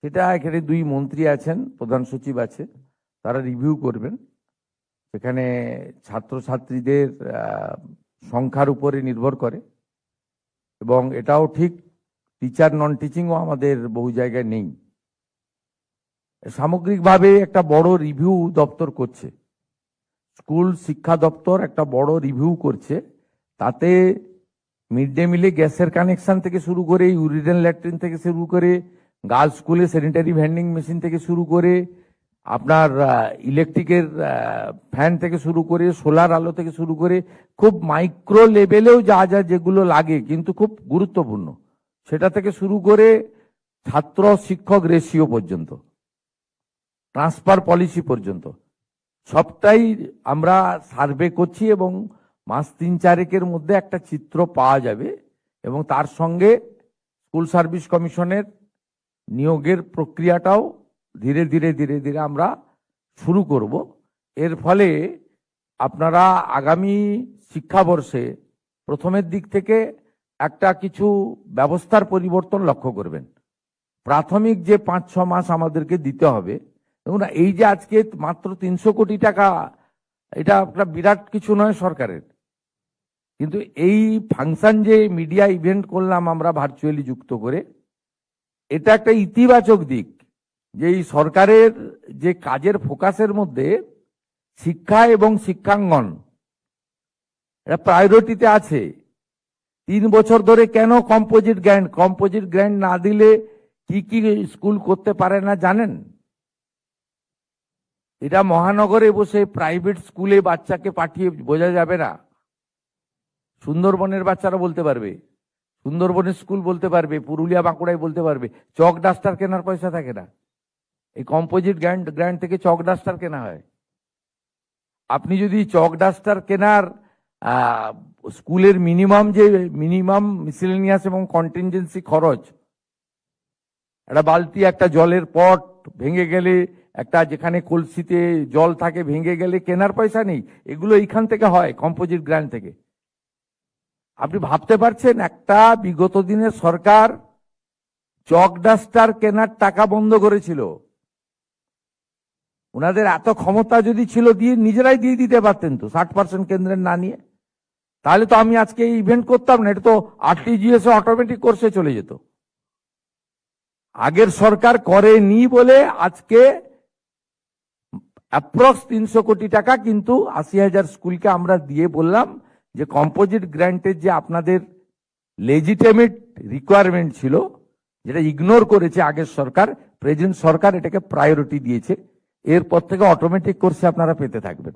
সেটা এখানে দুই মন্ত্রী আছেন, প্রধান সচিব আছে, তারা রিভিউ করবেন। সেখানে ছাত্রছাত্রীদের সংখ্যার উপরে নির্ভর করে, এবং এটাও ঠিক টিচার নন টিচিংও আমাদের বহু জায়গায় নেই। সামগ্রিকভাবে একটা বড় রিভিউ দপ্তর করছে, স্কুল শিক্ষা দপ্তর একটা বড় রিভিউ করছে। তাতে মিড ডে মিলে গ্যাসের কানেকশন থেকে শুরু করে, ইউরিনাল ল্যাট্রিন থেকে শুরু করে, গার্লস স্কুলে স্যানিটারি ভেন্ডিং মেশিন থেকে শুরু করে, আপনার ইলেকট্রিকের ফ্যান থেকে শুরু করে, সোলার আলো থেকে শুরু করে, খুব মাইক্রো লেভেলেও যা যা যেগুলো লাগে কিন্তু খুব গুরুত্বপূর্ণ, সেটা থেকে শুরু করে ছাত্র শিক্ষক রেশিও পর্যন্ত, ট্রান্সফার পলিসি পর্যন্ত সবটাই আমরা সার্ভে করছি, এবং মাস 3-4 মধ্যে একটা চিত্র পাওয়া যাবে। এবং তার সঙ্গে স্কুল সার্ভিস কমিশনের নিয়োগের প্রক্রিয়াটাও ধীরে ধীরে ধীরে ধীরে আমরা শুরু করব। এর ফলে আপনারা আগামী শিক্ষাবর্ষে প্রথমের দিক থেকে একটা কিছু ব্যবস্থার পরিবর্তন লক্ষ্য করবেন। প্রাথমিক যে 5-6 মাস আমাদেরকে দিতে হবে, দেখুন এই যে আজকে মাত্র 300 কোটি টাকা, এটা একটা বিরাট কিছু নয় সরকারের, কিন্তু এই ফাংশন যে মিডিয়া ইভেন্ট করলাম আমরা ভার্চুয়ালি যুক্ত করে, এটা একটা ইতিবাচক দিক যে এই সরকারের যে কাজের ফোকাসের মধ্যে শিক্ষা এবং শিক্ষাঙ্গন এটা প্রায়োরিটিতে আছে। 3 বছর ধরে কেন কম্পোজিট গ্র্যান্ট না দিলে কি কি স্কুল করতে পারে না জানেন? এটা মহানগরে বসে প্রাইভেট স্কুলে বাচ্চাকে পাঠিয়ে বোঝা যাবে না। সুন্দরবনের বাচ্চারা বলতে পারবে, সুন্দরবনের স্কুল বলতে পারবে, পুরুলিয়া বাঁকুড়ায় বলতে পারবে, চক ডাস্টার কেনার পয়সা থাকে না। এই কম্পোজিট গ্র্যান্ট থেকে চক ডাস্টার কেনা হয়। আপনি যদি চক ডাস্টার কেনার স্কুলের মিনিমাম মিসেলেনিয়াস এবং কন্টিনজেন্সি খরচ, একটা বালতি, একটা জলের পট ভেঙে গেলে, একটা যেখানে কলসিতে জল থাকে ভেঙে গেলে কেনার পয়সা নেই, এগুলো এইখান থেকে হয়, কম্পোজিট গ্র্যান্ট থেকে। আপনি ভাবতে পারছেন একটা বিগত দিনের সরকার চক ডাস্টার কেনার টাকা বন্ধ করেছিল। ওনাদের এত ক্ষমতা যদি ছিল, দিয়ে নিজেরাই দিয়ে দিতে পারতেন তো 60% কেন্দ্রের না নিয়ে, তাহলে তো আমি আজকে এই ইভেন্ট করতাম না, এটা তো আরটিজিএস অটোমেটিক কোর্সে চলে যেত। আগের সরকার করেনি বলে আজকে অ্যাপ্রক্স 300 কোটি টাকা কিন্তু 80,000 স্কুলকে আমরা দিয়ে বললাম যে কম্পোজিট গ্র্যান্টের যে আপনাদের লেজিটিমেট রিকোয়ারমেন্ট ছিল, যেটা ইগনোর করেছে আগের সরকার, প্রেজেন্ট সরকার এটাকে প্রায়োরিটি দিয়েছে। এরপর থেকে অটোমেটিক কোর্সে আপনারা পেতে থাকবেন।